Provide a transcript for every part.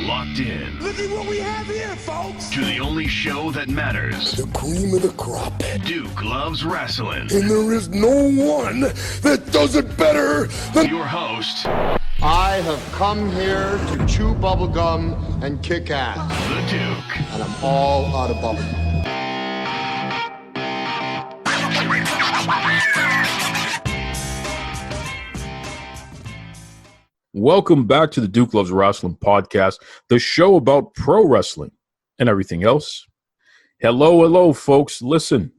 locked in. Look at what we have here, folks. To the only show that matters. The cream of the crop. Duke loves wrestling. And there is no one that does it better than your host. I have come here to chew bubblegum and kick ass. The Duke. And I'm all out of bubblegum. Welcome back to the Duke Loves Wrestling podcast, the show about pro wrestling and everything else. Hello, folks. Listen,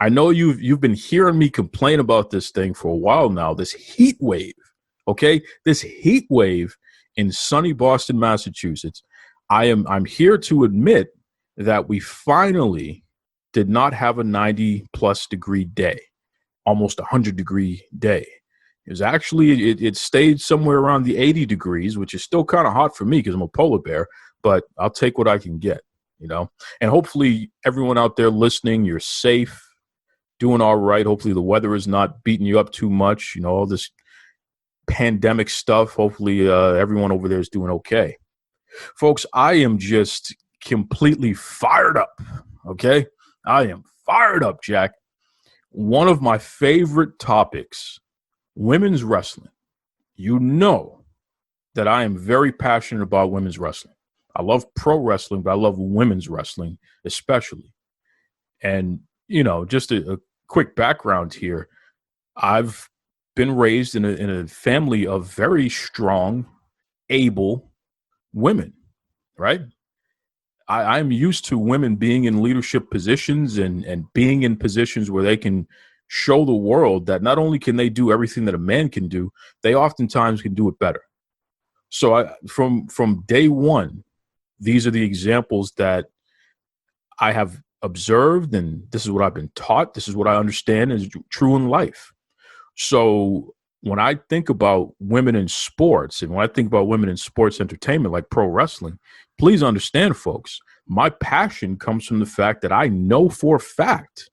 I know you've been hearing me complain about this thing for a while now, this heat wave, okay? This heat wave in sunny Boston, Massachusetts. I'm here to admit that we finally did not have a 90-plus degree day, almost 100-degree day. It was actually, it stayed somewhere around the 80 degrees, which is still kind of hot for me because I'm a polar bear, but I'll take what I can get, you know? And hopefully everyone out there listening, you're safe, doing all right. Hopefully the weather is not beating you up too much, you know, all this pandemic stuff. Hopefully everyone over there is doing okay. Folks, I am just completely fired up, okay? I am fired up, Jack. One of my favorite topics, women's wrestling. You know that I am very passionate about women's wrestling. I love pro wrestling, but I love women's wrestling especially. And, you know, just a quick background here. I've been raised in a family of very strong, able women, right? I'm used to women being in leadership positions and being in positions where they can show the world that not only can they do everything that a man can do, they oftentimes can do it better. So from day one, these are the examples that I have observed, and this is what I've been taught. This is what I understand is true in life. So when I think about women in sports, and when I think about women in sports entertainment like pro wrestling, please understand, folks, my passion comes from the fact that I know for a fact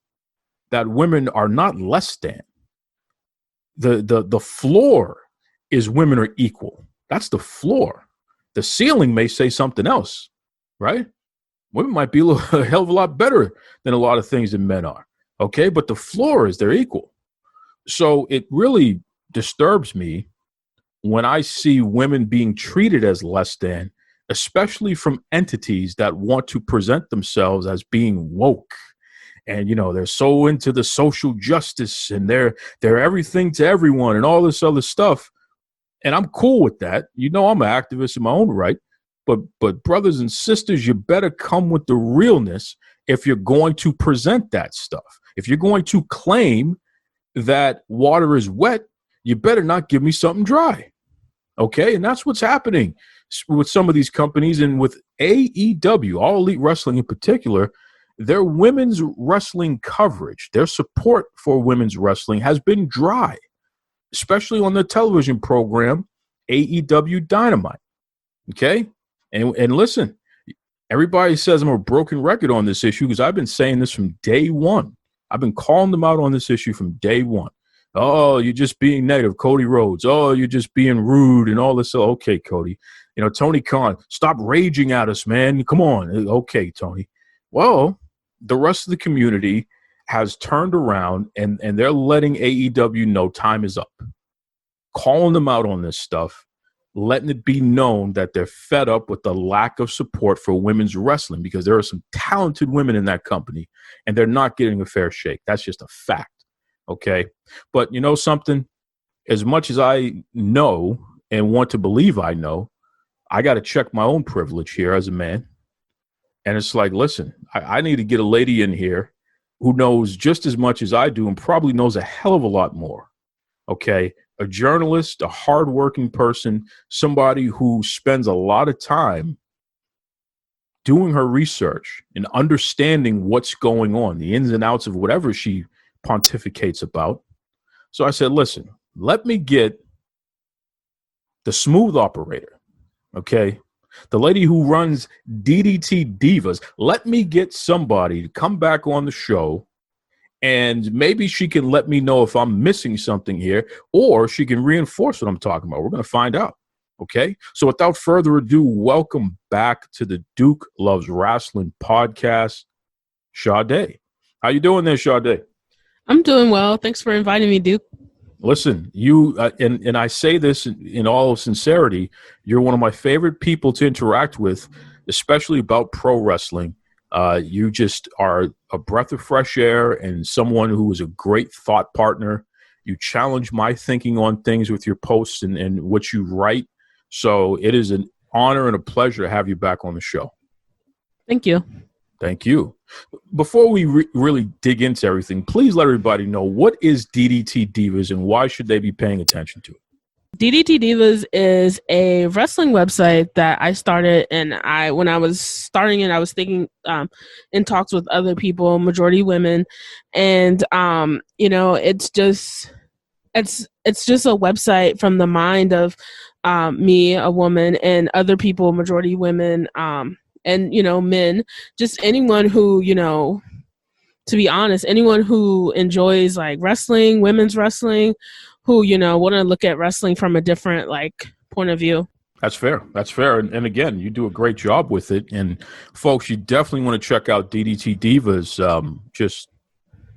that women are not less than. The floor is women are equal. That's the floor. The ceiling may say something else, right? Women might be a hell of a lot better than a lot of things that men are, okay? But the floor is they're equal. So it really disturbs me when I see women being treated as less than, especially from entities that want to present themselves as being woke. And, you know, they're so into the social justice and they're everything to everyone and all this other stuff. And I'm cool with that. You know, I'm an activist in my own right. But brothers and sisters, you better come with the realness if you're going to present that stuff. If you're going to claim that water is wet, you better not give me something dry. Okay? And that's what's happening with some of these companies and with AEW, All Elite Wrestling in particular. Their women's wrestling coverage, their support for women's wrestling has been dry, especially on the television program, AEW Dynamite. Okay? And listen, everybody says I'm a broken record on this issue because I've been saying this from day one. I've been calling them out on this issue from day one. Oh, you're just being negative, Cody Rhodes. Oh, you're just being rude and all this. Okay, Cody. You know, Tony Khan, stop raging at us, man. Come on. Okay, Tony. Well, the rest of the community has turned around and they're letting AEW know time is up. Calling them out on this stuff, letting it be known that they're fed up with the lack of support for women's wrestling because there are some talented women in that company and they're not getting a fair shake. That's just a fact. Okay. But you know something? As much as I know and want to believe I know, I got to check my own privilege here as a man. And it's like, listen, I need to get a lady in here who knows just as much as I do and probably knows a hell of a lot more. Okay. A journalist, a hardworking person, somebody who spends a lot of time doing her research and understanding what's going on, the ins and outs of whatever she pontificates about. So I said, listen, let me get the smooth operator. Okay. The lady who runs DDT Divas, let me get somebody to come back on the show and maybe she can let me know if I'm missing something here or she can reinforce what I'm talking about. We're going to find out. Okay, so without further ado, welcome back to the Duke Loves Rasslin podcast, Sade. How you doing there, Sade? I'm doing well. Thanks for inviting me, Duke. Listen, you and I say this in all sincerity, you're one of my favorite people to interact with, especially about pro wrestling. You just are a breath of fresh air and someone who is a great thought partner. You challenge my thinking on things with your posts and what you write. So it is an honor and a pleasure to have you back on the show. Thank you. Thank you. Before we really dig into everything, please let everybody know, what is DDT Divas and why should they be paying attention to it? DDT Divas is a wrestling website that I started, and when I was starting it, I was thinking in talks with other people, majority women, and it's just a website from the mind of me, a woman, and other people, majority women, and men, just anyone who, to be honest, anyone who enjoys like wrestling, women's wrestling, who want to look at wrestling from a different point of view. That's fair. And again, you do a great job with it. And folks, you definitely want to check out DDT Divas. Just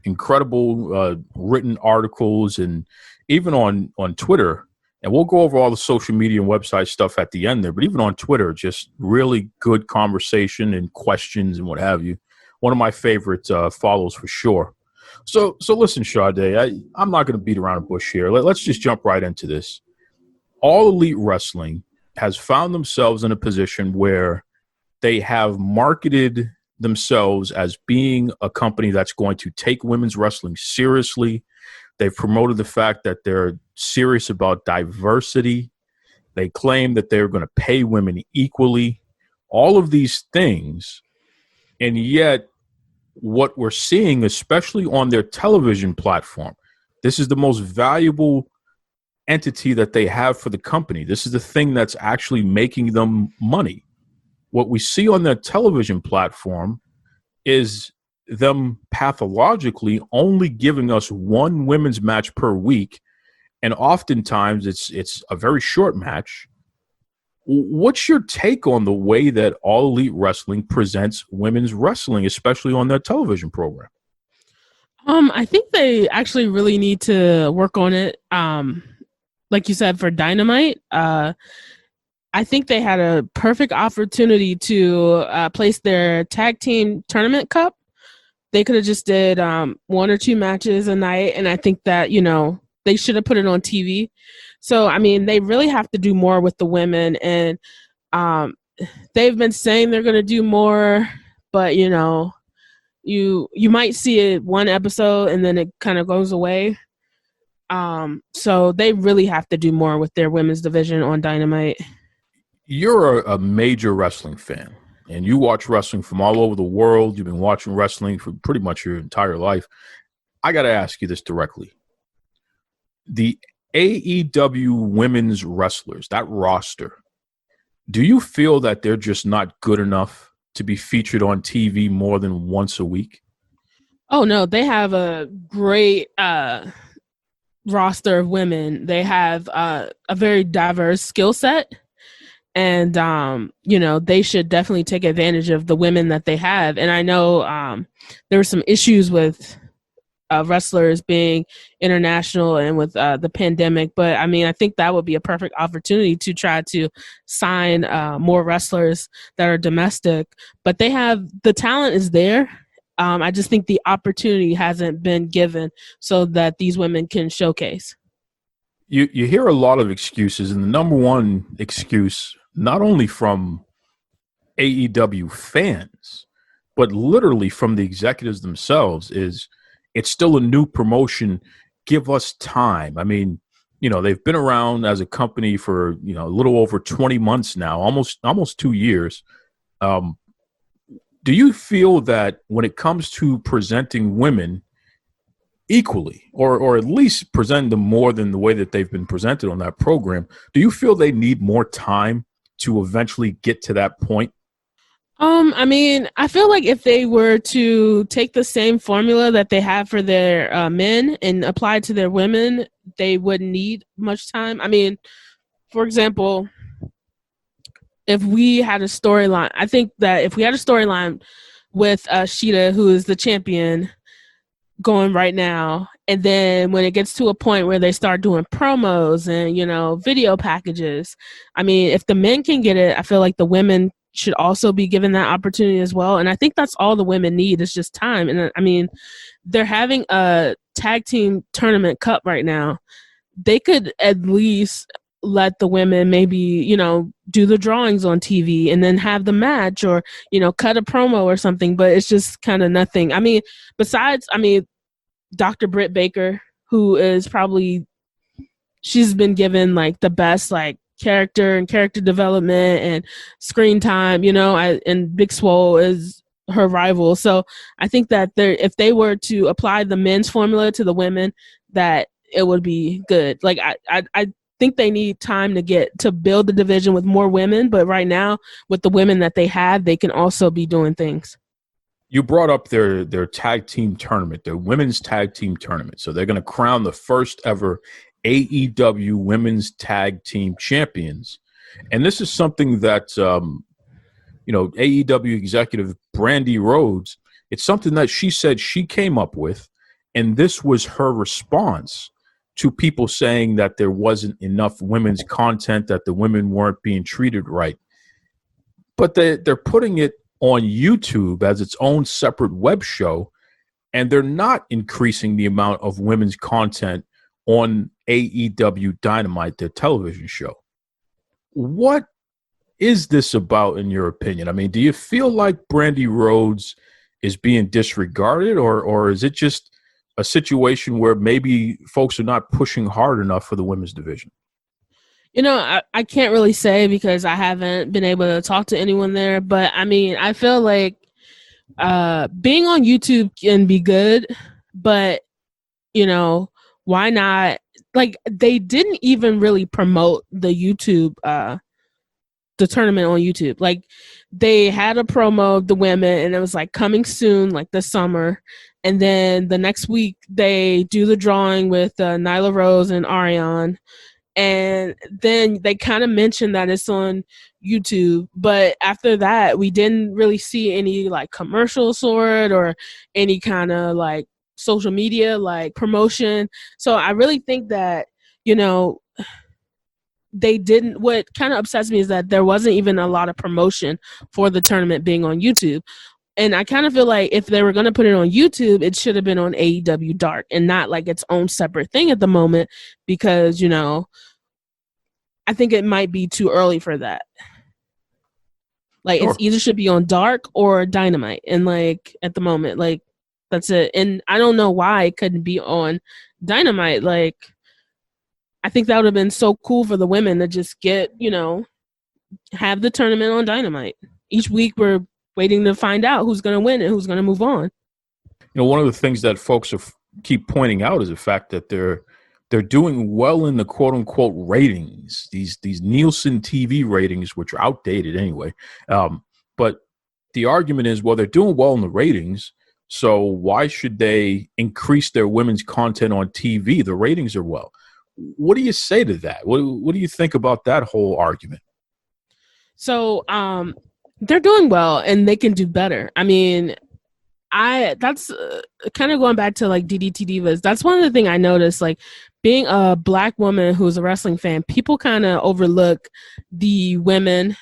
incredible written articles, and even on Twitter. And we'll go over all the social media and website stuff at the end there. But even on Twitter, just really good conversation and questions and what have you. One of my favorite follows for sure. So listen, Sade, I'm not going to beat around the bush here. Let's just jump right into this. All Elite Wrestling has found themselves in a position where they have marketed themselves as being a company that's going to take women's wrestling seriously. They've promoted the fact that they're serious about diversity. They claim that they're going to pay women equally. All of these things. And yet, what we're seeing, especially on their television platform, this is the most valuable entity that they have for the company. This is the thing that's actually making them money. What we see on their television platform is them pathologically only giving us one women's match per week, and oftentimes it's a very short match. What's your take on the way that All Elite Wrestling presents women's wrestling, especially on their television program? I think they actually really need to work on it. Like you said, for Dynamite, I think they had a perfect opportunity to place their tag team tournament cup. They could have just did one or two matches a night, and I think that, they should have put it on TV. So, I mean, they really have to do more with the women, and they've been saying they're going to do more, but, you might see it one episode and then it kind of goes away. So they really have to do more with their women's division on Dynamite. You're a major wrestling fan, and you watch wrestling from all over the world. You've been watching wrestling for pretty much your entire life. I got to ask you this directly. The AEW women's wrestlers, that roster, do you feel that they're just not good enough to be featured on TV more than once a week? Oh, no, they have a great roster of women. They have a very diverse skill set. And, they should definitely take advantage of the women that they have. And I know there were some issues with wrestlers being international and with the pandemic. But, I mean, I think that would be a perfect opportunity to try to sign more wrestlers that are domestic. But they have – the talent is there. I just think the opportunity hasn't been given so that these women can showcase. You hear a lot of excuses, and the number one excuse, not only from AEW fans, but literally from the executives themselves, is it's still a new promotion. Give us time. I mean, they've been around as a company for, a little over 20 months now, almost 2 years. Do you feel that when it comes to presenting women equally, or at least present them more than the way that they've been presented on that program, do you feel they need more time to eventually get to that point? I mean, I feel like if they were to take the same formula that they have for their men and apply it to their women, they wouldn't need much time. I mean, for example, if we had a storyline, I think that if we had a storyline with Sheeta, who is the champion going right now, and then when it gets to a point where they start doing promos and, you know, video packages, I mean, if the men can get it, I feel like the women should also be given that opportunity as well. And I think that's all the women need is just time. And I mean, they're having a tag team tournament cup right now. They could at least let the women maybe, you know, do the drawings on TV and then have the match, or, you know, cut a promo or something, but it's just kind of nothing. I mean, besides, I mean, Dr. Britt Baker, who is probably, she's been given like the best like character and character development and screen time, you know, and Big Swole is her rival. So I think that if they were to apply the men's formula to the women, that it would be good. Like I think they need time to build the division with more women, but right now with the women that they have, they can also be doing things. You brought up their tag team tournament, their women's tag team tournament. So they're going to crown the first ever AEW women's tag team champions. And this is something that, you know, AEW executive Brandy Rhodes, it's something that she said she came up with. And this was her response to people saying that there wasn't enough women's content, that the women weren't being treated right. But they're putting it on YouTube as its own separate web show, and they're not increasing the amount of women's content on AEW Dynamite, their television show. What is this about, in your opinion? I mean, do you feel like Brandy Rhodes is being disregarded, or is it just a situation where maybe folks are not pushing hard enough for the women's division? You know, I can't really say because I haven't been able to talk to anyone there. But, I mean, I feel like being on YouTube can be good. But, you know, why not? Like, they didn't even really promote the YouTube, the tournament on YouTube. Like, they had a promo of the women, and it was, like, coming soon, like, this summer. And then the next week, they do the drawing with Nyla Rose and Ariane. And then they kind of mentioned that it's on YouTube. But after that, we didn't really see any like commercials for it or any kind of like social media like promotion. So I really think that, you know, they didn't. What kind of upsets me is that there wasn't even a lot of promotion for the tournament being on YouTube. And I kind of feel like if they were going to put it on YouTube, it should have been on AEW Dark and not like its own separate thing at the moment, because, you know, I think it might be too early for that. Like, Sure. It's either should be on Dark or Dynamite. And like at the moment, like that's it. And I don't know why it couldn't be on Dynamite. Like, I think that would have been so cool for the women to just get, you know, have the tournament on Dynamite. Each week we're waiting to find out who's going to win and who's going to move on. You know, one of the things that folks keep pointing out is the fact that they're doing well in the quote unquote ratings, these Nielsen TV ratings, which are outdated anyway. But the argument is, well, they're doing well in the ratings, so why should they increase their women's content on TV? The ratings are well. What do you say to that? What do you think about that whole argument? So they're doing well and they can do better. I mean, that's kind of going back to like DDT Divas. That's one of the things I noticed, like being a Black woman who's a wrestling fan, people kind of overlook the women,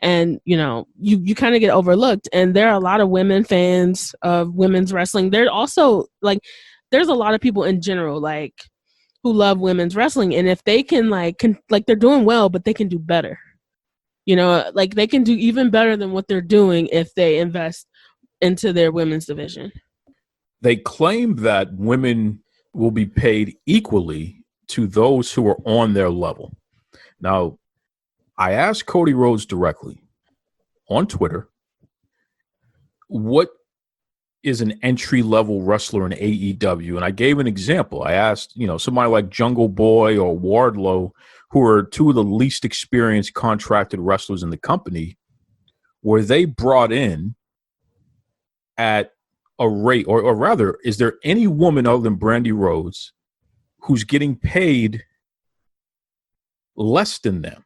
and, you know, you kind of get overlooked. And there are a lot of women fans of women's wrestling. There's also like, there's a lot of people in general, like, who love women's wrestling. And if they can like they're doing well, but they can do better. You know, like they can do even better than what they're doing if they invest into their women's division. They claim that women will be paid equally to those who are on their level. Now, I asked Cody Rhodes directly on Twitter, what is an entry-level wrestler in AEW? And I gave an example. I asked, you know, somebody like Jungle Boy or Wardlow, who are two of the least experienced contracted wrestlers in the company, were they brought in at a rate, or rather, is there any woman other than Brandy Rhodes who's getting paid less than them?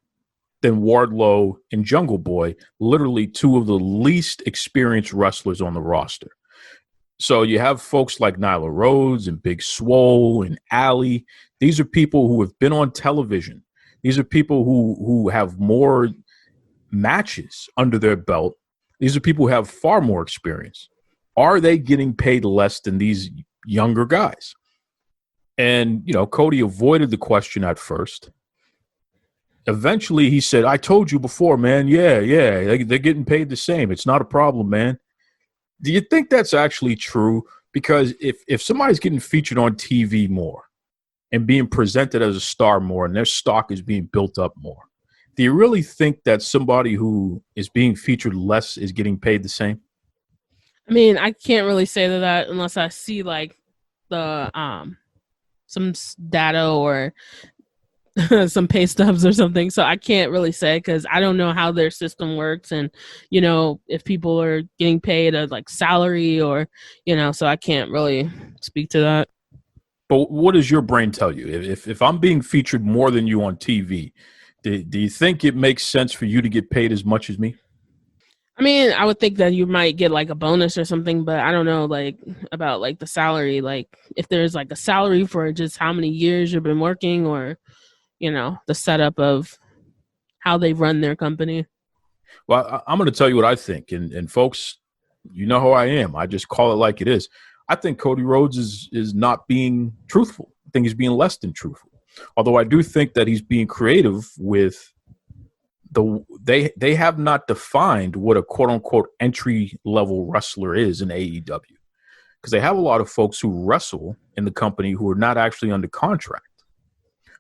than Wardlow and Jungle Boy, literally two of the least experienced wrestlers on the roster. So you have folks like Nyla Rhodes and Big Swole and Allie. These are people who have been on television. These are people who have more matches under their belt. These are people who have far more experience. Are they getting paid less than these younger guys? And, Cody avoided the question at first. Eventually, he said, I told you before, man. Yeah, they're getting paid the same. It's not a problem, man. Do you think that's actually true? Because if somebody's getting featured on TV more and being presented as a star more and their stock is being built up more, do you really think that somebody who is being featured less is getting paid the same? I mean, I can't really say that unless I see like the some data or some pay stubs or something. So I can't really say because I don't know how their system works and, if people are getting paid a like salary or, so I can't really speak to that. But what does your brain tell you? If I'm being featured more than you on TV, do you think it makes sense for you to get paid as much as me? I mean, I would think that you might get like a bonus or something, but I don't know like about like the salary, like if there's like a salary for just how many years you've been working or, the setup of how they run their company. Well, I'm going to tell you what I think. And folks, you know how I am. I just call it like it is. I think Cody Rhodes is not being truthful. I think he's being less than truthful. Although I do think that he's being creative with they have not defined what a quote-unquote entry-level wrestler is in AEW. Because they have a lot of folks who wrestle in the company who are not actually under contract.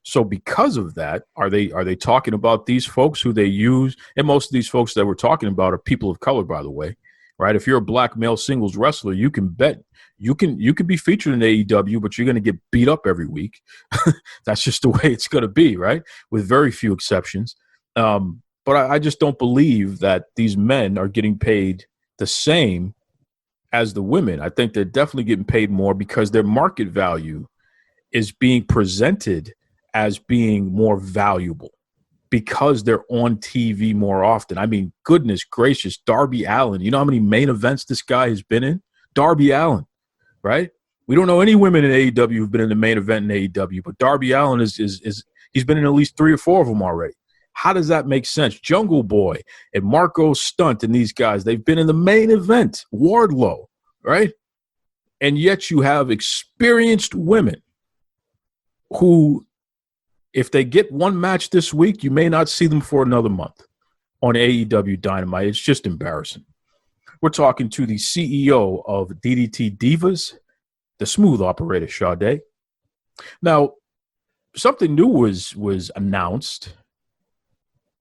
So because of that, are they talking about these folks who they use? And most of these folks that we're talking about are people of color, by the way, right? If you're a black male singles wrestler, you can bet you can be featured in AEW, but you're going to get beat up every week. That's just the way it's going to be, right? With very few exceptions. But I just don't believe that these men are getting paid the same as the women. I think they're definitely getting paid more because their market value is being presented as being more valuable because they're on TV more often. I mean, goodness gracious, Darby Allin. You know how many main events this guy has been in? Darby Allin, right? We don't know any women in AEW who've been in the main event in AEW, but Darby Allin is he's been in at least 3 or 4 of them already. How does that make sense? Jungle Boy and Marco Stunt and these guys, they've been in the main event. Wardlow, right? And yet you have experienced women who, if they get one match this week, you may not see them for another month on AEW Dynamite. It's just embarrassing. We're talking to the CEO of DDT Divas, the smooth operator, Sade. Now, something new was announced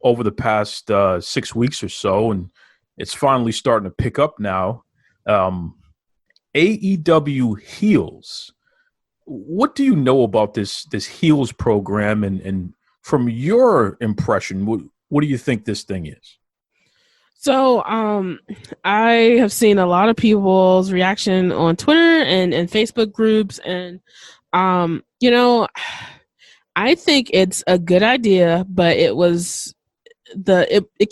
over the past 6 weeks or so, and it's finally starting to pick up now. AEW Heels. What do you know about this Heels program, and from your impression, what do you think this thing is? So I have seen a lot of people's reaction on Twitter and Facebook groups, and I think it's a good idea, but it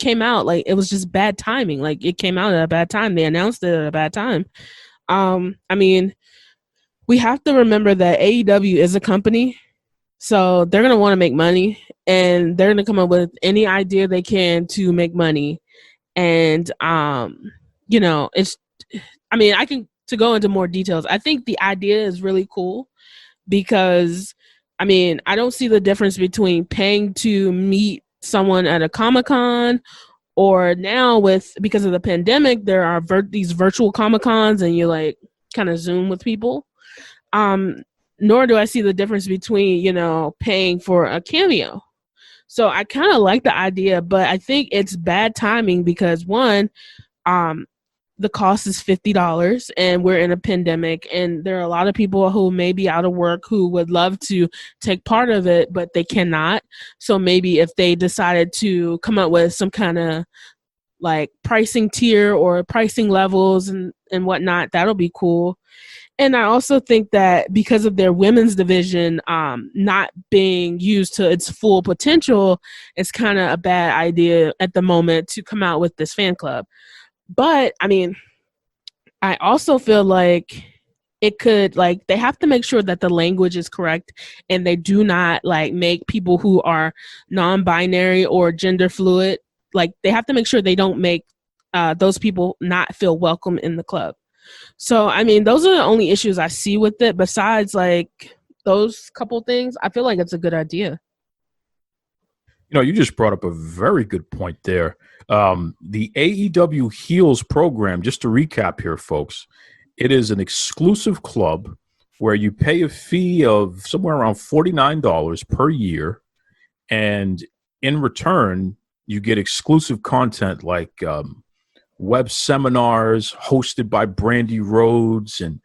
came out like it was just bad timing. Like it came out at a bad time. They announced it at a bad time. I mean, we have to remember that AEW is a company, so they're going to want to make money, and they're going to come up with any idea they can to make money. And, I can to go into more details. I think the idea is really cool because, I don't see the difference between paying to meet someone at a Comic-Con or now because of the pandemic, there are these virtual Comic-Cons and you like kind of Zoom with people. Nor do I see the difference between, paying for a cameo. So I kind of like the idea, but I think it's bad timing because one, the cost is $50 and we're in a pandemic and there are a lot of people who may be out of work who would love to take part of it, but they cannot. So maybe if they decided to come up with some kind of like pricing tier or pricing levels and whatnot, that'll be cool. And I also think that because of their women's division not being used to its full potential, it's kind of a bad idea at the moment to come out with this fan club. But I mean, I also feel like it could, like, they have to make sure that the language is correct and they do not like make people who are non-binary or gender fluid, like they have to make sure they don't make those people not feel welcome in the club. So, I mean, those are the only issues I see with it. Besides, like, those couple things, I feel like it's a good idea. You just brought up a very good point there. The AEW Heels program, just to recap here, folks, it is an exclusive club where you pay a fee of somewhere around $49 per year. And in return, you get exclusive content like web seminars hosted by Brandy Rhodes and,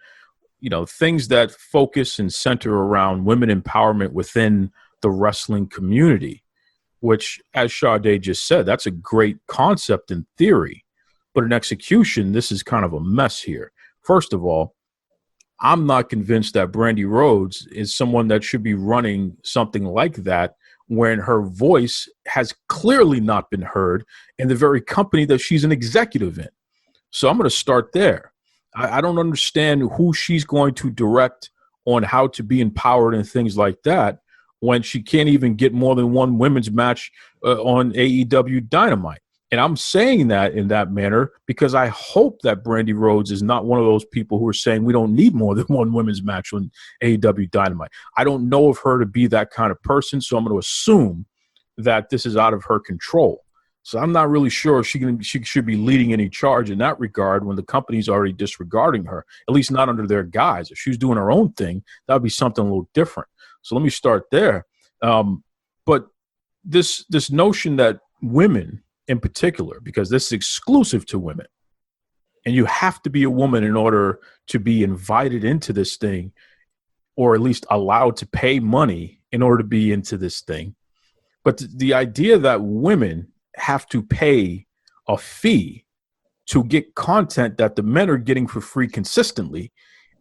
things that focus and center around women empowerment within the wrestling community, which, as Sade just said, that's a great concept in theory. But in execution, this is kind of a mess here. First of all, I'm not convinced that Brandy Rhodes is someone that should be running something like that when her voice has clearly not been heard in the very company that she's an executive in. So I'm going to start there. I don't understand who she's going to direct on how to be empowered and things like that when she can't even get more than one women's match on AEW Dynamite. And I'm saying that in that manner because I hope that Brandy Rhodes is not one of those people who are saying we don't need more than one women's match on AEW Dynamite. I don't know of her to be that kind of person, so I'm going to assume that this is out of her control. So I'm not really sure if she should be leading any charge in that regard when the company's already disregarding her, at least not under their guise. If she was doing her own thing, that would be something a little different. So let me start there. But this notion that women in particular, because this is exclusive to women, and you have to be a woman in order to be invited into this thing, or at least allowed to pay money in order to be into this thing. But the idea that women have to pay a fee to get content that the men are getting for free consistently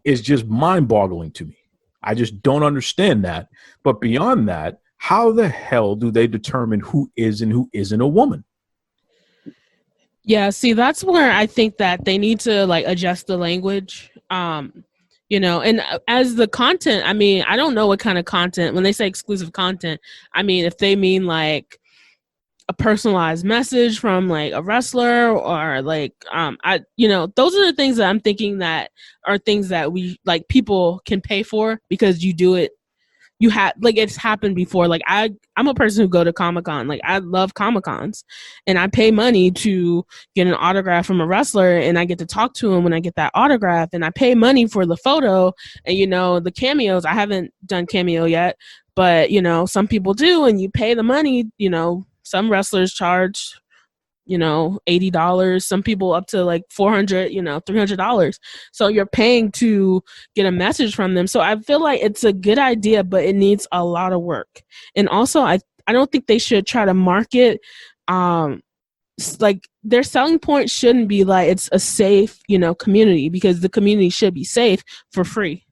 is just mind-boggling to me. I just don't understand that. But beyond that, how the hell do they determine who is and who isn't a woman? Yeah, see, that's where I think that they need to like adjust the language. And as the content, I mean, I don't know what kind of content, when they say exclusive content, I mean, if they mean like a personalized message from like a wrestler or like, those are the things that I'm thinking that are things that we like people can pay for because you do it. You have like it's happened before. Like I'm a person who go to Comic-Con. Like I love Comic-Cons, and I pay money to get an autograph from a wrestler, and I get to talk to him when I get that autograph, and I pay money for the photo and the cameos. I haven't done cameo yet, but some people do, and you pay the money. Some wrestlers charge $80, some people up to like $400, $300. So you're paying to get a message from them. So I feel like it's a good idea, but it needs a lot of work. And also I don't think they should try to market like their selling point shouldn't be like it's a safe community, because the community should be safe for free.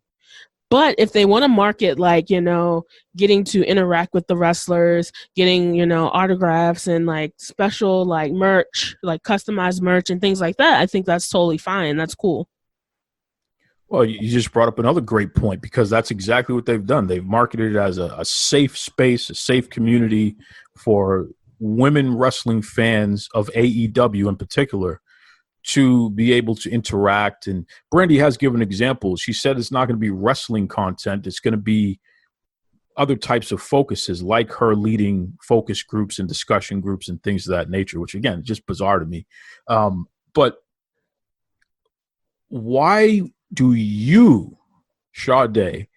But if they want to market like, getting to interact with the wrestlers, getting, autographs and like special like merch, like customized merch and things like that, I think that's totally fine. That's cool. Well, you just brought up another great point, because that's exactly what they've done. They've marketed it as a safe space, a safe community for women wrestling fans of AEW in particular to be able to interact. And Brandy has given examples. She said it's not going to be wrestling content. It's going to be other types of focuses, like her leading focus groups and discussion groups and things of that nature, which, again, is just bizarre to me. But why do you, Sade,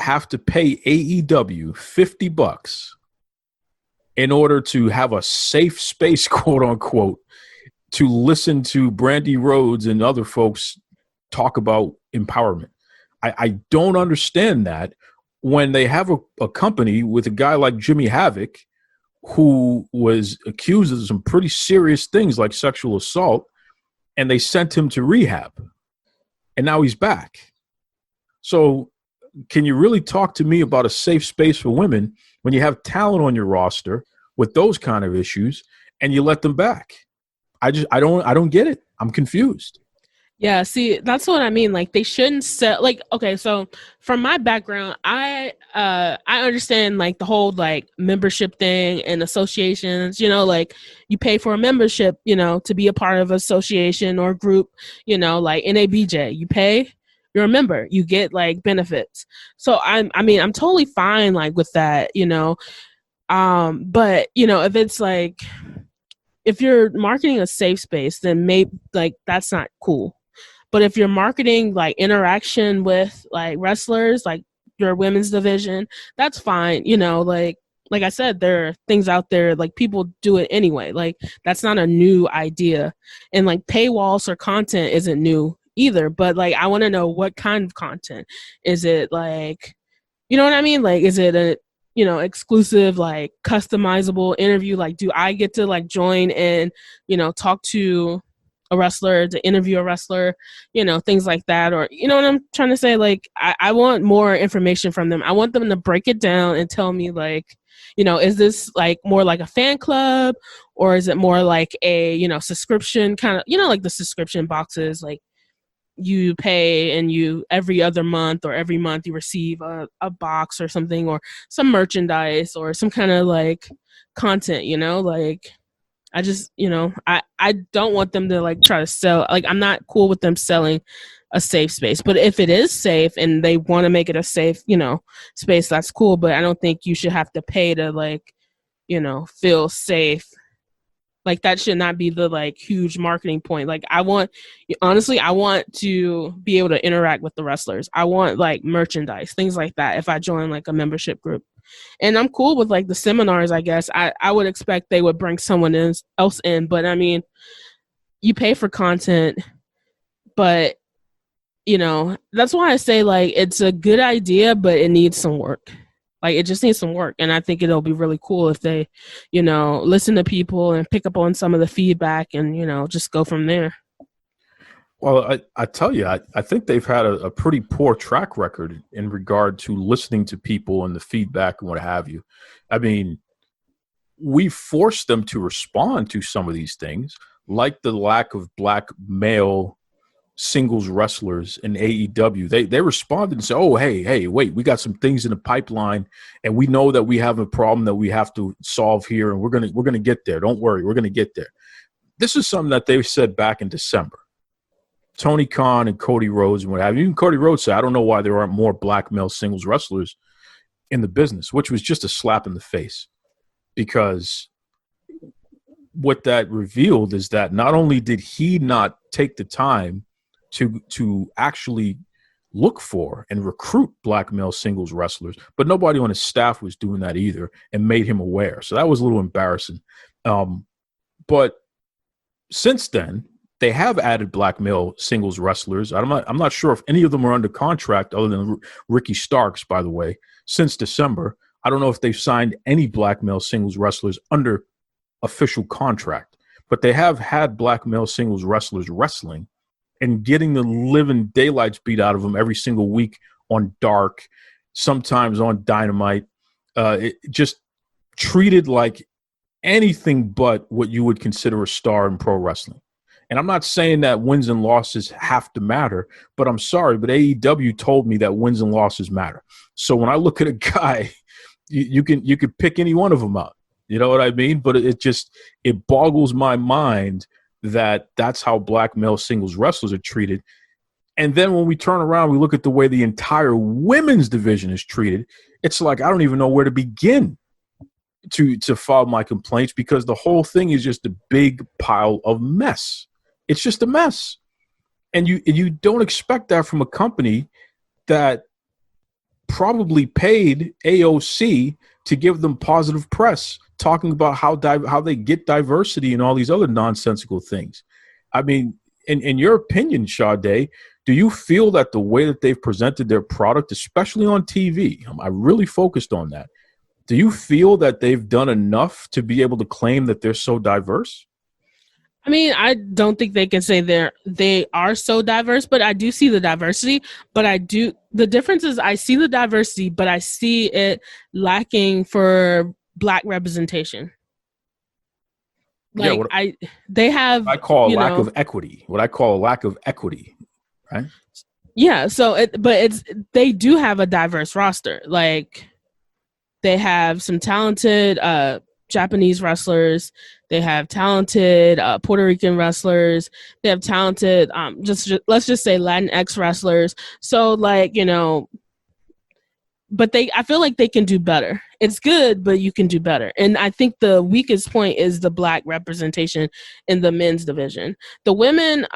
have to pay AEW $50 in order to have a safe space, quote unquote, to listen to Brandy Rhodes and other folks talk about empowerment? I don't understand that when they have a company with a guy like Jimmy Havoc, who was accused of some pretty serious things like sexual assault, and they sent him to rehab, and now he's back. So can you really talk to me about a safe space for women when you have talent on your roster with those kind of issues and you let them back? I don't get it. I'm confused. Yeah, see, that's what I mean. Like, they shouldn't sell. Like, okay, so from my background, I understand like the whole like membership thing and associations. You know, like you pay for a membership, you know, to be a part of an association or group. You know, like NABJ, you pay, you're a member, you get like benefits. So I mean, I'm totally fine like with that. You know, but you know, if it's like if you're marketing a safe space, then maybe like that's not cool. But if you're marketing like interaction with like wrestlers, like your women's division, that's fine. You know, like I said, there are things out there like people do it anyway. Like that's not a new idea, and like paywalls or content isn't new either. But like I want to know what kind of content is it like? You know what I mean? Like is it a exclusive like customizable interview? Like do I get to like join and talk to a wrestler, to interview a wrestler, things like that? Or you know what I'm trying to say? Like I want more information from them. I want them to break it down and tell me like, is this like more like a fan club, or is it more like a subscription kind of, like the subscription boxes, like you pay and you every other month or every month you receive a box or something, or some merchandise or some kind of like content, like I just, I don't want them to like try to sell. Like, I'm not cool with them selling a safe space. But if it is safe and they want to make it a safe, space, that's cool. But I don't think you should have to pay to like, feel safe. Like, that should not be the like huge marketing point. Like, I want to be able to interact with the wrestlers. I want like merchandise, things like that, if I join like a membership group. And I'm cool with like the seminars, I guess. I would expect they would bring someone else in, but I mean, you pay for content, but that's why I say like it's a good idea, but it needs some work. Like it just needs some work. And I think it'll be really cool if they, listen to people and pick up on some of the feedback and, just go from there. Well, I tell you, I think they've had a pretty poor track record in regard to listening to people and the feedback and what have you. I mean, we forced them to respond to some of these things, like the lack of black male singles wrestlers in AEW. They responded and said, "Oh, hey, wait, we got some things in the pipeline, and we know that we have a problem that we have to solve here, and we're gonna get there. Don't worry, we're gonna get there." This is something that they said back in December. Tony Khan and Cody Rhodes and what have you. Even Cody Rhodes said, "I don't know why there aren't more black male singles wrestlers in the business," which was just a slap in the face, because what that revealed is that not only did he not take the time to actually look for and recruit black male singles wrestlers, but nobody on his staff was doing that either and made him aware. So that was a little embarrassing. But since then, they have added black male singles wrestlers. I'm not sure if any of them are under contract other than Ricky Starks, by the way, since December. I don't know if they've signed any black male singles wrestlers under official contract, but they have had black male singles wrestlers wrestling and getting the living daylights beat out of them every single week on Dark, sometimes on Dynamite. It just treated like anything but what you would consider a star in pro wrestling. And I'm not saying that wins and losses have to matter, but I'm sorry, but AEW told me that wins and losses matter. So when I look at a guy, you can pick any one of them out. You know what I mean? But it boggles my mind that that's how black male singles wrestlers are treated. And then when we turn around, we look at the way the entire women's division is treated. It's like I don't even know where to begin to file my complaints, because the whole thing is just a big pile of mess. It's just a mess. And you don't expect that from a company that probably paid AOC to give them positive press, talking about how they get diversity and all these other nonsensical things. I mean, in your opinion, Sade, do you feel that the way that they've presented their product, especially on TV, I really focused on that, do you feel that they've done enough to be able to claim that they're so diverse? I mean, I don't think they can say they are so diverse, but I do see the diversity. But the difference is I see the diversity, but I see it lacking for Black representation. Like they have, I call a lack of equity. What I call a lack of equity, right? Yeah. So, they do have a diverse roster. Like they have some talented Japanese wrestlers. They have talented Puerto Rican wrestlers. They have talented, let's just say Latinx wrestlers. So, like, but I feel like they can do better. It's good, but you can do better. And I think the weakest point is the Black representation in the men's division. The women,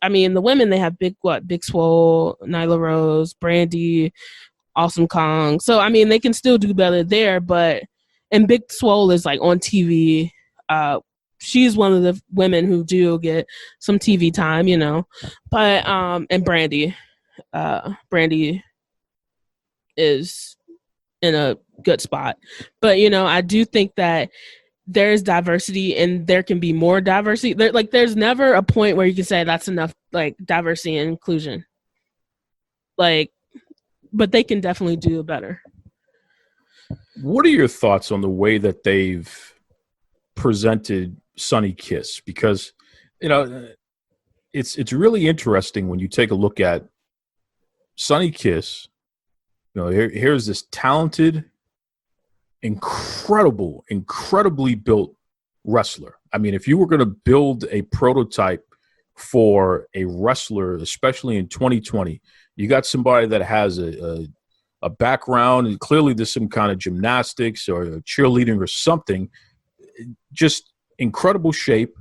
they have Big Swole, Nyla Rose, Brandy, Awesome Kong. So, they can still do better there, and Big Swole is like on TV. She's one of the women who do get some TV time, but, and Brandy is in a good spot. But, I do think that there's diversity and there can be more diversity. There's never a point where you can say that's enough, like, diversity and inclusion. Like, but they can definitely do better. What are your thoughts on the way that they've presented Sonny Kiss? Because, it's really interesting when you take a look at Sonny Kiss. Here's this talented, incredibly built wrestler. I mean, if you were going to build a prototype for a wrestler, especially in 2020, you got somebody that has a background, and clearly there's some kind of gymnastics or cheerleading or something. Just incredible shape,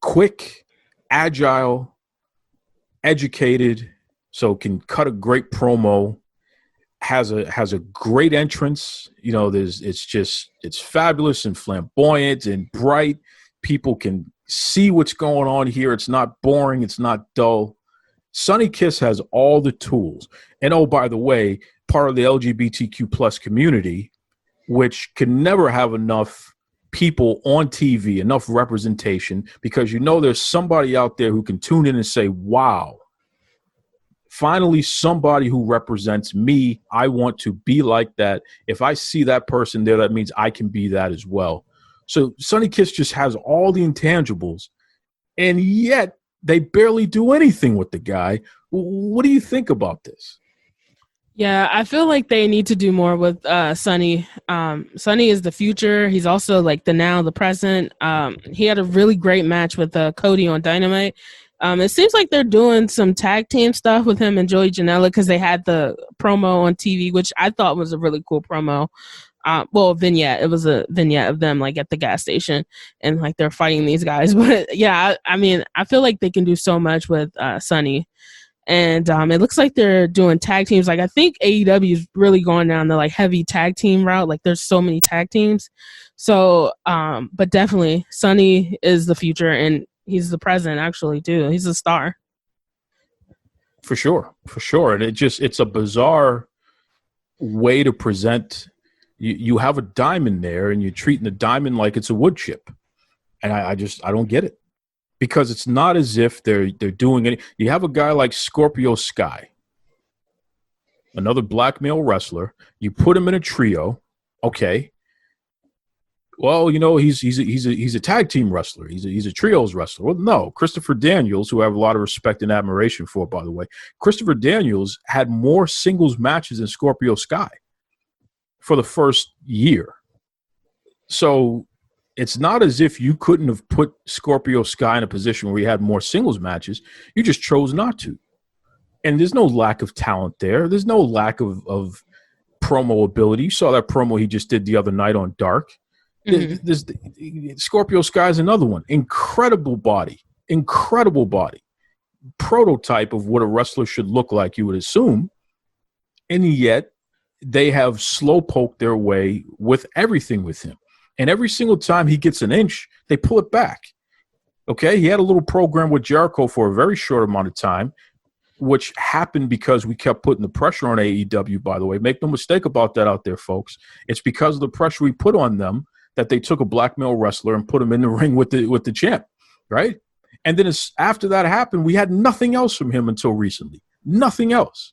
quick, agile, educated, so can cut a great promo. Has a great entrance. It's fabulous and flamboyant and bright. People can see what's going on here. It's not boring. It's not dull. Sonny Kiss has all the tools. And oh, by the way, part of the LGBTQ plus community, which can never have enough people on TV, enough representation, because there's somebody out there who can tune in and say, wow, finally somebody who represents me. I want to be like that. If I see that person there, that means I can be that as well. So Sonny Kiss just has all the intangibles, and yet they barely do anything with the guy. What do you think about this? Yeah, I feel like they need to do more with Sonny. Sonny is the future. He's also like the now, the present. He had a really great match with Cody on Dynamite. It seems like they're doing some tag team stuff with him and Joey Janela because they had the promo on TV, which I thought was a really cool promo. Vignette. It was a vignette of them like at the gas station and like they're fighting these guys. But yeah, I feel like they can do so much with Sonny. And it looks like they're doing tag teams. Like I think AEW is really going down the like heavy tag team route. Like there's so many tag teams. So, but definitely Sonny is the future and he's the present actually too. He's a star. For sure. And it's a bizarre way to present. You have a diamond there and you're treating the diamond like it's a wood chip. And I don't get it. Because it's not as if they're doing any. You have a guy like Scorpio Sky, another black male wrestler. You put him in a trio, okay. Well, he's a tag team wrestler. He's a trios wrestler. Well, no, Christopher Daniels, who I have a lot of respect and admiration for, by the way. Christopher Daniels had more singles matches than Scorpio Sky for the first year. So it's not as if you couldn't have put Scorpio Sky in a position where he had more singles matches. You just chose not to. And there's no lack of talent there. There's no lack of promo ability. You saw that promo he just did the other night on Dark. Mm-hmm. Scorpio Sky is another one. Incredible body. Prototype of what a wrestler should look like, you would assume. And yet they have slowpoked their way with everything with him. And every single time he gets an inch, they pull it back. Okay? He had a little program with Jericho for a very short amount of time, which happened because we kept putting the pressure on AEW, by the way. Make no mistake about that out there, folks. It's because of the pressure we put on them that they took a black male wrestler and put him in the ring with the champ, right? And then after that happened, we had nothing else from him until recently. Nothing else.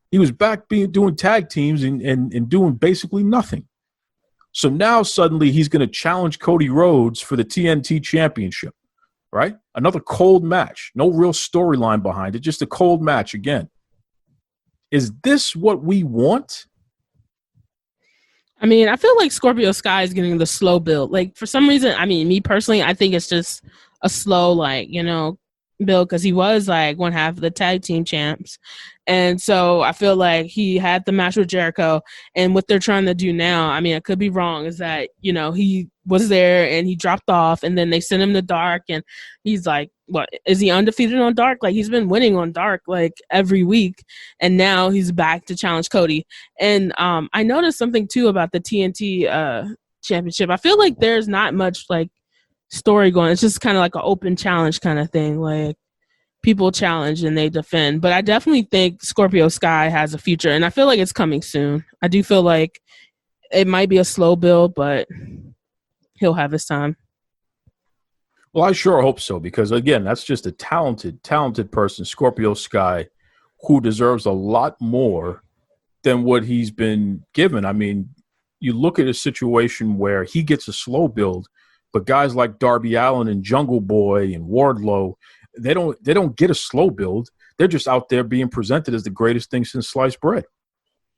He was back doing tag teams and doing basically nothing. So now suddenly he's going to challenge Cody Rhodes for the TNT Championship, right? Another cold match. No real storyline behind it, just a cold match again. Is this what we want? I mean, I feel like Scorpio Sky is getting the slow build. Like, for some reason, I mean, me personally, I think it's just a slow, like, you know, build, because he was like one half of the tag team champs. And so I feel like he had the match with Jericho, and what they're trying to do now, I mean, I could be wrong, is that, you know, he was there and he dropped off, and then they sent him to Dark, and he's like, what, is he undefeated on Dark? Like, he's been winning on Dark like every week, and now he's back to challenge Cody. And I noticed something too about the TNT championship. I feel like there's not much like story going. It's just kind of like an open challenge kind of thing. Like, people challenge and they defend. But I definitely think Scorpio Sky has a future, and I feel like it's coming soon. I do feel like it might be a slow build, but he'll have his time. Well, I sure hope so, because again, that's just a talented person, Scorpio Sky, who deserves a lot more than what he's been given. I mean, you look at a situation where he gets a slow build, but guys like Darby Allin and Jungle Boy and Wardlow, they don't get a slow build. They're just out there being presented as the greatest thing since sliced bread,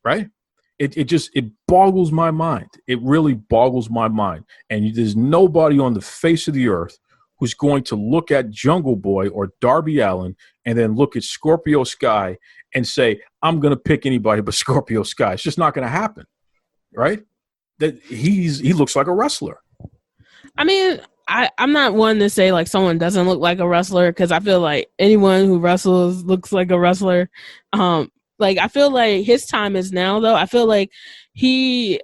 right? It boggles my mind. It really boggles my mind. And there's nobody on the face of the earth who's going to look at Jungle Boy or Darby Allin and then look at Scorpio Sky and say, I'm going to pick anybody but Scorpio Sky. It's just not going to happen, right? That he looks like a wrestler. I mean, I'm not one to say like someone doesn't look like a wrestler, because I feel like anyone who wrestles looks like a wrestler. Like, I feel like his time is now, though. I feel like I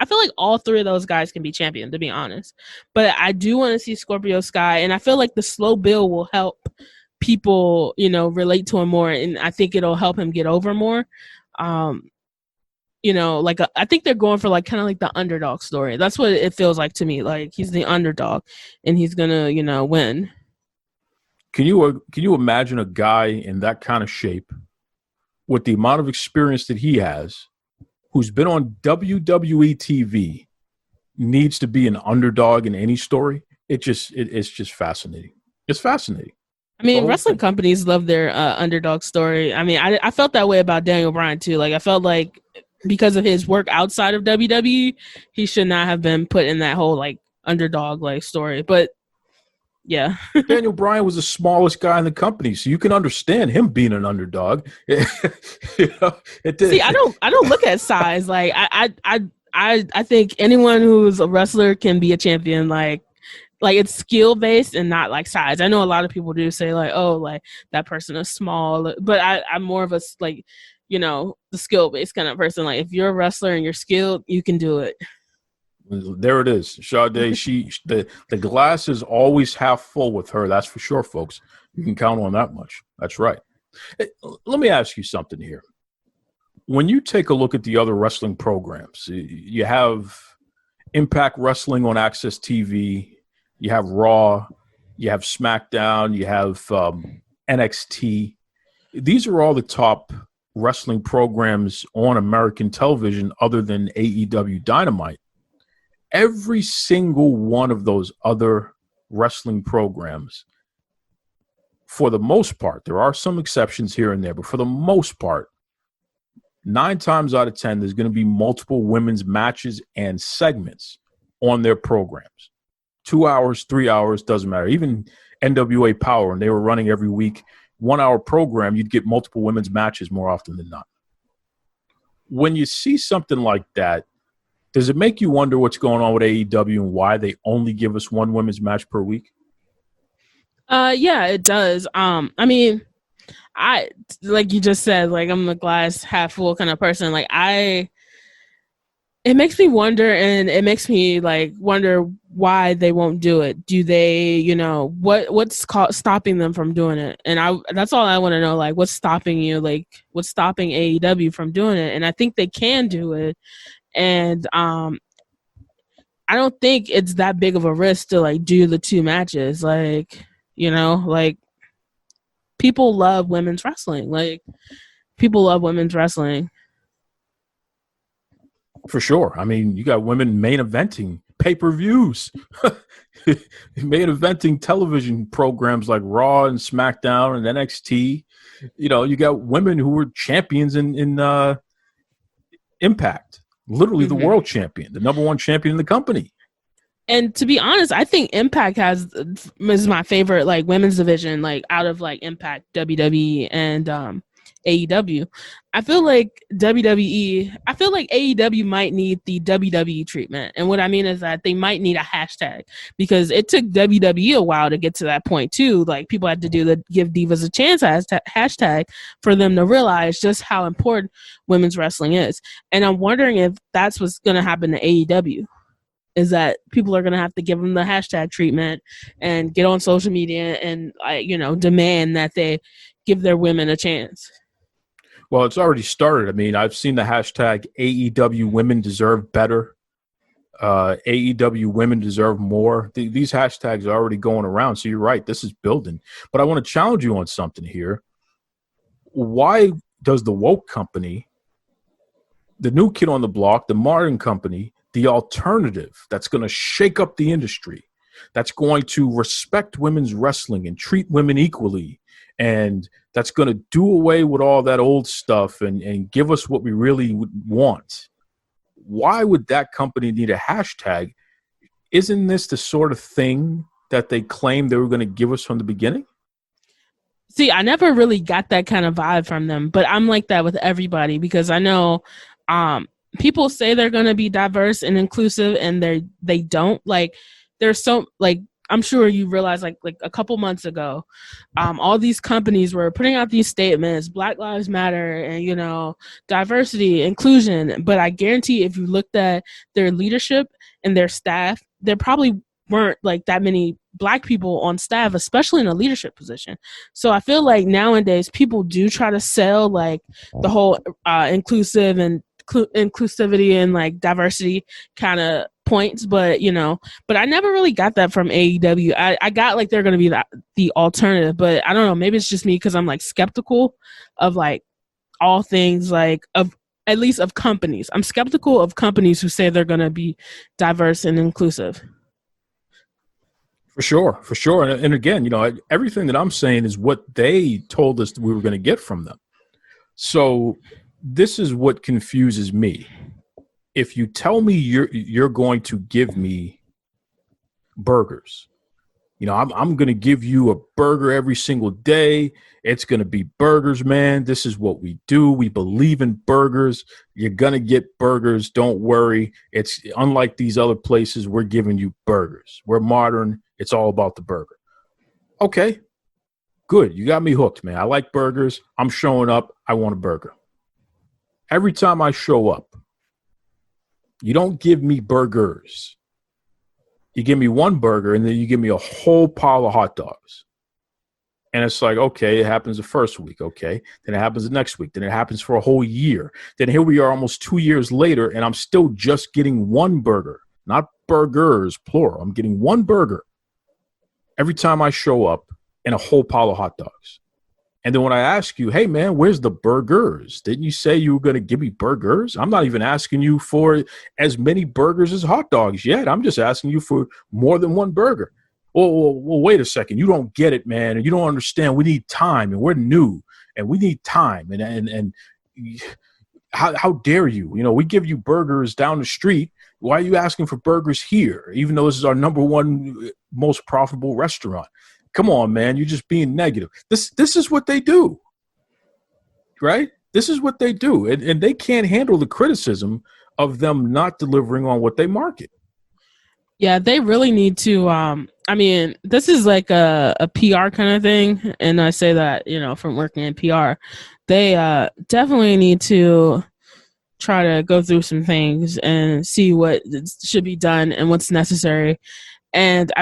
feel like all three of those guys can be champion, to be honest. But I do want to see Scorpio Sky, and I feel like the slow build will help people, you know, relate to him more, and I think it'll help him get over more. You know, like I think they're going for like kind of like the underdog story. That's what it feels like to me. Like, he's the underdog, and he's gonna, you know, win. Can you imagine a guy in that kind of shape, with the amount of experience that he has, who's been on WWE TV, needs to be an underdog in any story? It's just fascinating. It's fascinating. I mean, wrestling companies love their underdog story. I mean, I felt that way about Daniel Bryan too. Like, I felt like because of his work outside of WWE, he should not have been put in that whole like underdog like story. But yeah, Daniel Bryan was the smallest guy in the company, so you can understand him being an underdog. You know, see, I don't look at size. Like, I think anyone who's a wrestler can be a champion. Like it's skill based and not like size. I know a lot of people do say like, oh, like that person is small, but I'm more of a like, you know, the skill based kind of person. Like, if you're a wrestler and you're skilled, you can do it. There it is. Sade, the glass is always half full with her. That's for sure, folks. You can count on that much. That's right. Let me ask you something here. When you take a look at the other wrestling programs, you have Impact Wrestling on Access TV, you have Raw, you have SmackDown, you have NXT. These are all the top wrestling programs on American television other than AEW Dynamite. Every single one of those other wrestling programs, for the most part, there are some exceptions here and there, but for the most part, 9 times out of 10, there's going to be multiple women's matches and segments on their programs. 2 hours, 3 hours, doesn't matter. Even NWA Power, and they were running every week, 1 hour program, you'd get multiple women's matches more often than not. When you see something like that, does it make you wonder what's going on with AEW and why they only give us one women's match per week? Yeah, it does. I mean, I, like you just said, like, I'm a glass half full kind of person. Like, it makes me wonder, and it makes me like wonder why they won't do it. Do they, you know, what's stopping them from doing it? And that's all I want to know. Like, what's stopping you? Like, what's stopping AEW from doing it? And I think they can do it. And I don't think it's that big of a risk to like do the 2 matches. Like, you know, like people love women's wrestling. Like people love women's wrestling. For sure. I mean, you got women main eventing pay-per-views, main eventing television programs like Raw and SmackDown and NXT. You know, you got women who were champions in Impact, literally the world champion, the number 1 champion in the company. And to be honest, I think Impact is my favorite like women's division, like out of like Impact, WWE, and AEW. I feel like AEW might need the WWE treatment. And what I mean is that they might need a hashtag, because it took WWE a while to get to that point too. Like people had to do the Give Divas a Chance hashtag for them to realize just how important women's wrestling is. And I'm wondering if that's what's going to happen to AEW. Is that people are going to have to give them the hashtag treatment and get on social media and, demand that they give their women a chance. Well, it's already started. I mean, I've seen the hashtag AEW women deserve better. AEW women deserve more. These hashtags are already going around. So you're right. This is building. But I want to challenge you on something here. Why does the woke company, the new kid on the block, the modern company, the alternative that's going to shake up the industry, that's going to respect women's wrestling and treat women equally, and that's going to do away with all that old stuff and give us what we really want. Why would that company need a hashtag? Isn't this the sort of thing that they claimed they were going to give us from the beginning? See, I never really got that kind of vibe from them, but I'm like that with everybody, because I know people say they're going to be diverse and inclusive, and they don't. Like, there's so, like, I'm sure you realize, like a couple months ago, all these companies were putting out these statements, Black Lives Matter, and, diversity, inclusion. But I guarantee if you looked at their leadership and their staff, there probably weren't like that many Black people on staff, especially in a leadership position. So I feel like nowadays people do try to sell like the whole inclusive and inclusivity and like diversity kind of points, but I never really got that from AEW. I got like they're going to be the alternative, but I don't know, maybe it's just me because I'm like skeptical of like all things, like of at least of companies. I'm skeptical of companies who say they're going to be diverse and inclusive. For sure. And again, everything that I'm saying is what they told us that we were going to get from them. So this is what confuses me. If you tell me you're going to give me burgers, I'm going to give you a burger every single day. It's going to be burgers, man. This is what we do. We believe in burgers. You're going to get burgers. Don't worry. It's unlike these other places. We're giving you burgers. We're modern. It's all about the burger. Okay, good. You got me hooked, man. I like burgers. I'm showing up. I want a burger. Every time I show up, you don't give me burgers. You give me one burger, and then you give me a whole pile of hot dogs. And it's like, okay, it happens the first week, okay. Then it happens the next week. Then it happens for a whole year. Then here we are almost 2 years later, and I'm still just getting one burger. Not burgers, plural. I'm getting one burger every time I show up and a whole pile of hot dogs. And then when I ask you, hey, man, where's the burgers? Didn't you say you were going to give me burgers? I'm not even asking you for as many burgers as hot dogs yet. I'm just asking you for more than one burger. Well, wait a second. You don't get it, man. And you don't understand. We need time, and we're new, and we need time. And how dare you? We give you burgers down the street. Why are you asking for burgers here, even though this is our number one most profitable restaurant? Come on, man. You're just being negative. This is what they do, right? This is what they do. And they can't handle the criticism of them not delivering on what they market. Yeah, they really need to. This is like a PR kind of thing. And I say that, from working in PR, they definitely need to try to go through some things and see what should be done and what's necessary. And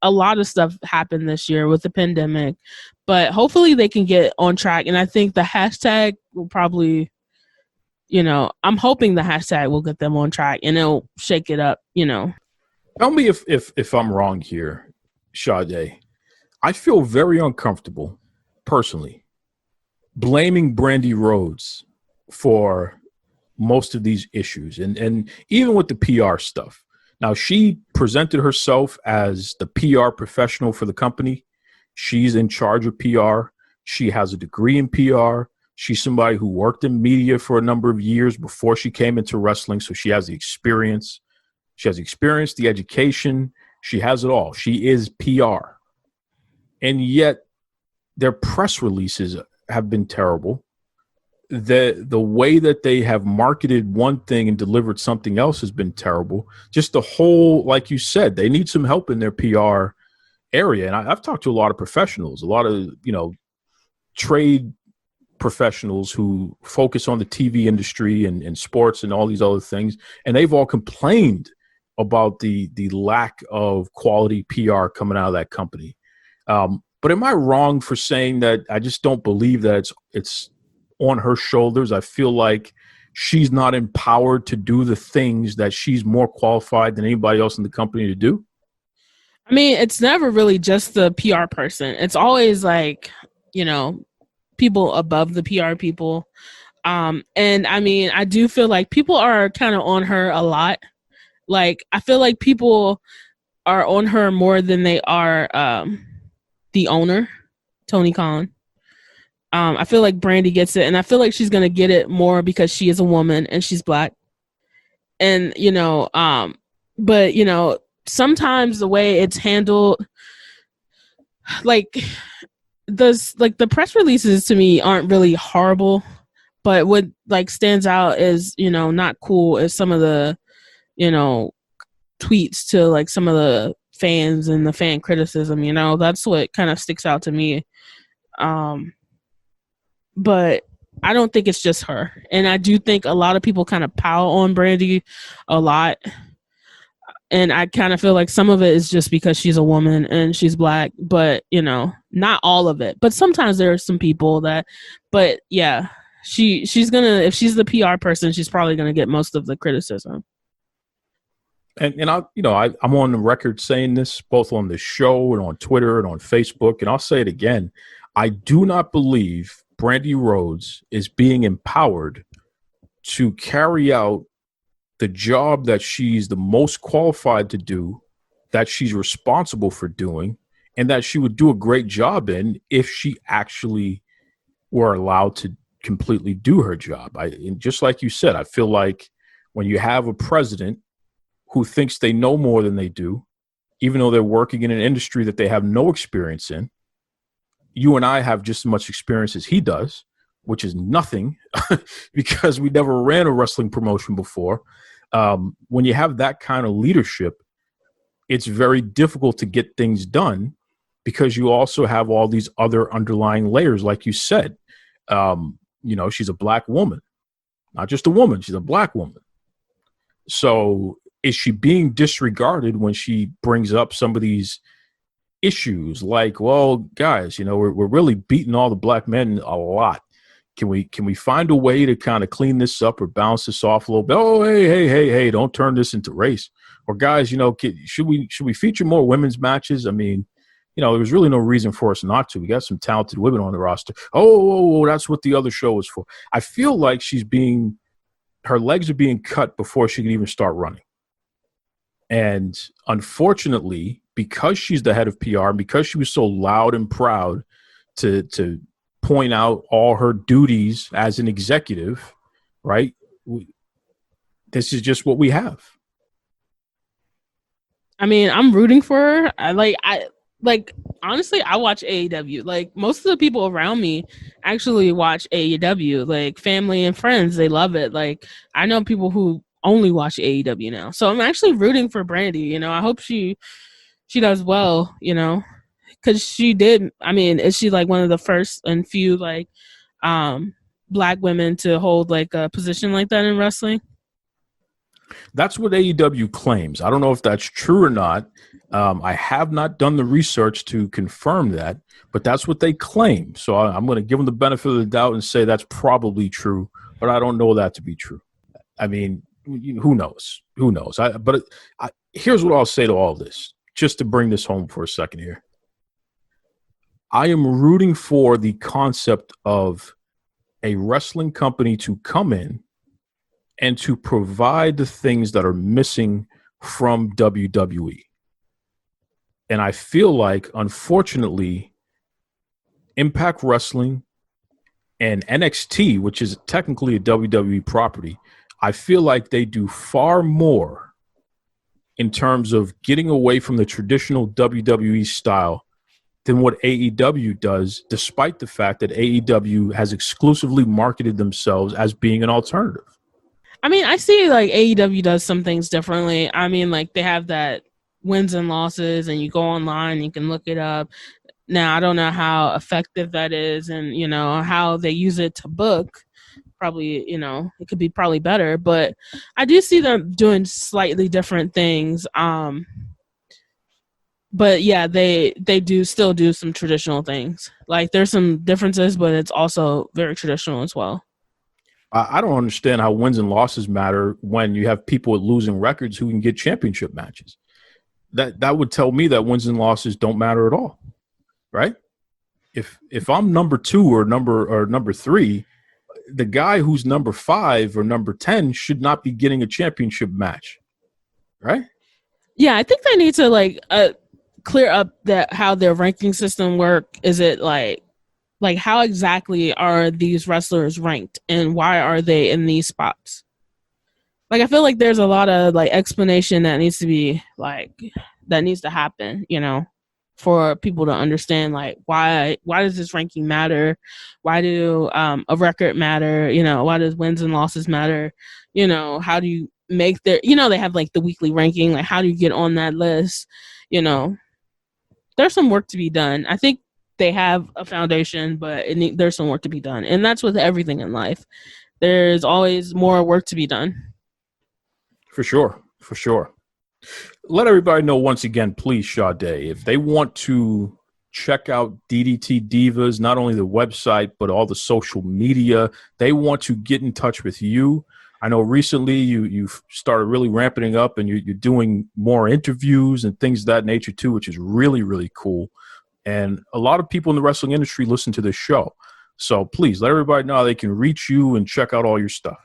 a lot of stuff happened this year with the pandemic, but hopefully they can get on track. And I think the hashtag will probably I'm hoping the hashtag will get them on track and it'll shake it up, Tell me if I'm wrong here, Sade. I feel very uncomfortable, personally, blaming Brandy Rhodes for most of these issues, and even with the PR stuff. Now, she presented herself as the PR professional for the company. She's in charge of PR. She has a degree in PR. She's somebody who worked in media for a number of years before she came into wrestling, so she has the experience. She has the experience, the education. She has it all. She is PR. And yet their press releases have been terrible. The way that they have marketed one thing and delivered something else has been terrible. Just the whole, like you said, they need some help in their PR area. And I've talked to a lot of professionals, a lot of, trade professionals who focus on the TV industry and sports and all these other things. And they've all complained about the lack of quality PR coming out of that company. But am I wrong for saying that I just don't believe that it's on her shoulders? I feel like she's not empowered to do the things that she's more qualified than anybody else in the company to do. I mean, it's never really just the PR person. It's always like, people above the PR people. And I mean, I do feel like people are kind of on her a lot. Like, I feel like people are on her more than they are the owner, Tony Khan. I feel like Brandy gets it, and I feel like she's gonna get it more because she is a woman and she's black. And but sometimes the way it's handled, like the press releases to me aren't really horrible, but what like stands out is not cool is some of the tweets to like some of the fans and the fan criticism. That's what kind of sticks out to me. But I don't think it's just her. And I do think a lot of people kind of pile on Brandy a lot. And I kind of feel like some of it is just because she's a woman and she's black, but not all of it. But sometimes there are some people that, but yeah, she's gonna, if she's the PR person, she's probably gonna get most of the criticism. And I'm on the record saying this both on the show and on Twitter and on Facebook, and I'll say it again. I do not believe Brandy Rhodes is being empowered to carry out the job that she's the most qualified to do, that she's responsible for doing, and that she would do a great job in if she actually were allowed to completely do her job. And just like you said, I feel like when you have a president who thinks they know more than they do, even though they're working in an industry that they have no experience in, you and I have just as much experience as he does, which is nothing because we never ran a wrestling promotion before. When you have that kind of leadership, it's very difficult to get things done because you also have all these other underlying layers, like you said. She's a black woman, not just a woman, she's a black woman. So is she being disregarded when she brings up some of these issues like, well, guys, we're really beating all the black men a lot. Can we find a way to kind of clean this up or bounce this off a little bit? Oh, hey, don't turn this into race. Or guys, should we feature more women's matches? I mean, there was really no reason for us not to. We got some talented women on the roster. Oh, that's what the other show was for. I feel like her legs are being cut before she can even start running. And unfortunately, because she's the head of PR, and because she was so loud and proud to point out all her duties as an executive, right? This is just what we have. I mean, I'm rooting for her. Honestly, I watch AEW. Like, most of the people around me actually watch AEW. Like, family and friends, they love it. Like, I know people who only watch AEW now. So I'm actually rooting for Brandy. I hope she does well, because she did. I mean, is she like one of the first and few like black women to hold like a position like that in wrestling? That's what AEW claims. I don't know if that's true or not. I have not done the research to confirm that, but that's what they claim. So I'm going to give them the benefit of the doubt and say that's probably true but I don't know that to be true. I mean, who knows? Who knows? Here's what I'll say to all this, just to bring this home for a second here. I am rooting for the concept of a wrestling company to come in and to provide the things that are missing from WWE. And I feel like, unfortunately, Impact Wrestling and NXT, which is technically a WWE property, I feel like they do far more in terms of getting away from the traditional WWE style than what AEW does, despite the fact that AEW has exclusively marketed themselves as being an alternative. I mean, I see like AEW does some things differently. I mean, like they have that wins and losses, and you go online, you can look it up. Now, I don't know how effective that is, and how they use it to book. Probably, it could be probably better, but I do see them doing slightly different things. But yeah, they do still do some traditional things. Like there's some differences, but it's also very traditional as well. I don't understand how wins and losses matter when you have people with losing records who can get championship matches. That would tell me that wins and losses don't matter at all, right? If I'm number 2 or number 3, the guy who's number 5 or number 10 should not be getting a championship match, right? Yeah, I think they need to clear up that how their ranking system work. Is it like how exactly are these wrestlers ranked, and why are they in these spots? Like I feel like there's a lot of like explanation that needs to be that needs to happen, for people to understand like why does this ranking matter? Why do a record matter? Why does wins and losses matter? How do you make their they have like the weekly ranking, like how do you get on that list? There's some work to be done. I think they have a foundation, but there's some work to be done. And that's with everything in life. There's always more work to be done. For sure. Let everybody know once again, please, Sade, if they want to check out DDT Divas, not only the website, but all the social media, they want to get in touch with you. I know recently you've started really ramping up, and you're doing more interviews and things of that nature too, which is really, really cool. And a lot of people in the wrestling industry listen to this show. So please let everybody know how they can reach you and check out all your stuff.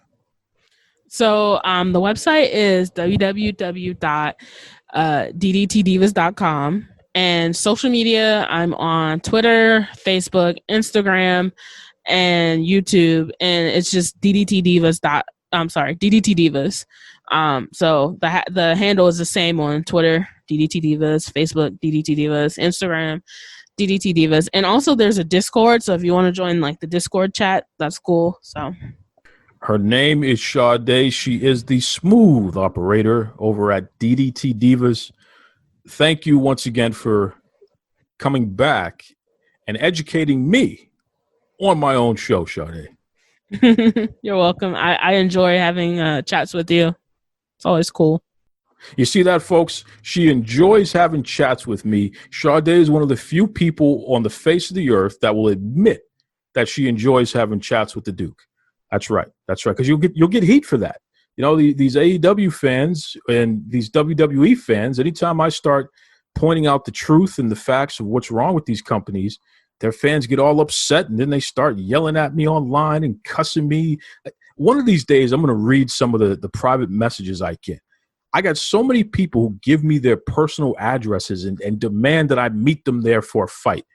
So the website is www.ddtdivas.com. And social media, I'm on Twitter, Facebook, Instagram, and YouTube. And it's just DDT Divas. DDT Divas. So the handle is the same on Twitter, DDT Divas, Facebook, DDT Divas, Instagram, DDT Divas. And also there's a Discord. So if you want to join like the Discord chat, that's cool. So her name is Sade. She is the smooth operator over at DDT Divas. Thank you once again for coming back and educating me on my own show, Sade. You're welcome. I enjoy having chats with you. It's always cool. You see that, folks? She enjoys having chats with me. Sade is one of the few people on the face of the earth that will admit that she enjoys having chats with the Duke. That's right. Because you'll get heat for that. These AEW fans and these WWE fans, anytime I start pointing out the truth and the facts of what's wrong with these companies, their fans get all upset, and then they start yelling at me online and cussing me. One of these days, I'm going to read some of the private messages I get. I got so many people who give me their personal addresses and demand that I meet them there for a fight,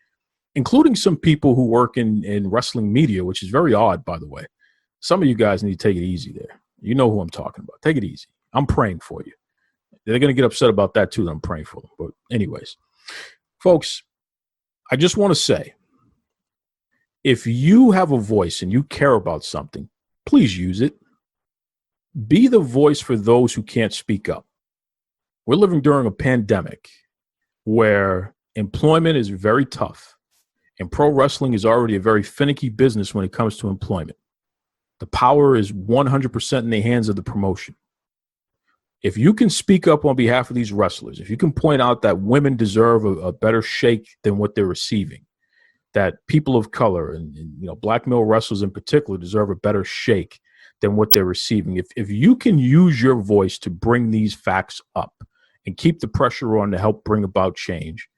including some people who work in wrestling media, which is very odd, by the way. Some of you guys need to take it easy there. You know who I'm talking about. Take it easy. I'm praying for you. They're going to get upset about that too, that I'm praying for them. But anyways, folks, I just want to say, if you have a voice and you care about something, please use it. Be the voice for those who can't speak up. We're living during a pandemic where employment is very tough, and pro wrestling is already a very finicky business when it comes to employment. The power is 100% in the hands of the promotion. If you can speak up on behalf of these wrestlers, if you can point out that women deserve a better shake than what they're receiving, that people of color and black male wrestlers in particular deserve a better shake, than what they're receiving. If you can use your voice to bring these facts up and keep the pressure on to help bring about change,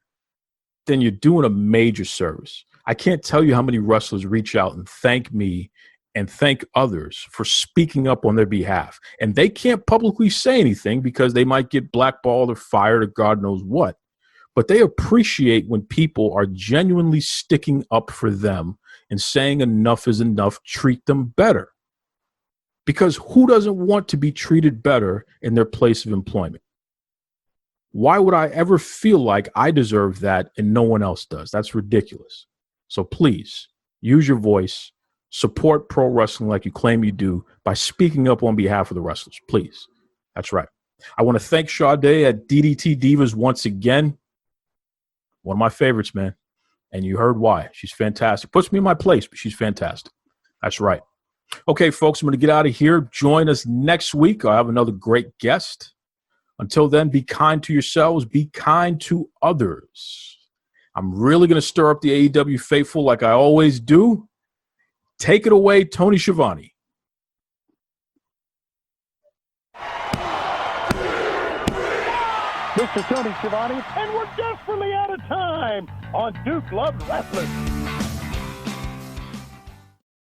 then you're doing a major service. I can't tell you how many wrestlers reach out and thank me and thank others for speaking up on their behalf. And they can't publicly say anything because they might get blackballed or fired or God knows what. But they appreciate when people are genuinely sticking up for them and saying enough is enough, treat them better. Because who doesn't want to be treated better in their place of employment? Why would I ever feel like I deserve that and no one else does? That's ridiculous. So please, use your voice, support pro wrestling like you claim you do by speaking up on behalf of the wrestlers. Please. That's right. I want to thank Sade at DDT Divas once again. One of my favorites, man. And you heard why. She's fantastic. Puts me in my place, but she's fantastic. That's right. Okay, folks, I'm going to get out of here. Join us next week. I'll have another great guest. Until then, be kind to yourselves. Be kind to others. I'm really going to stir up the AEW faithful like I always do. Take it away, Tony Schiavone. This is Tony Schiavone, and we're desperately out of time on Duke Loves Wrestling.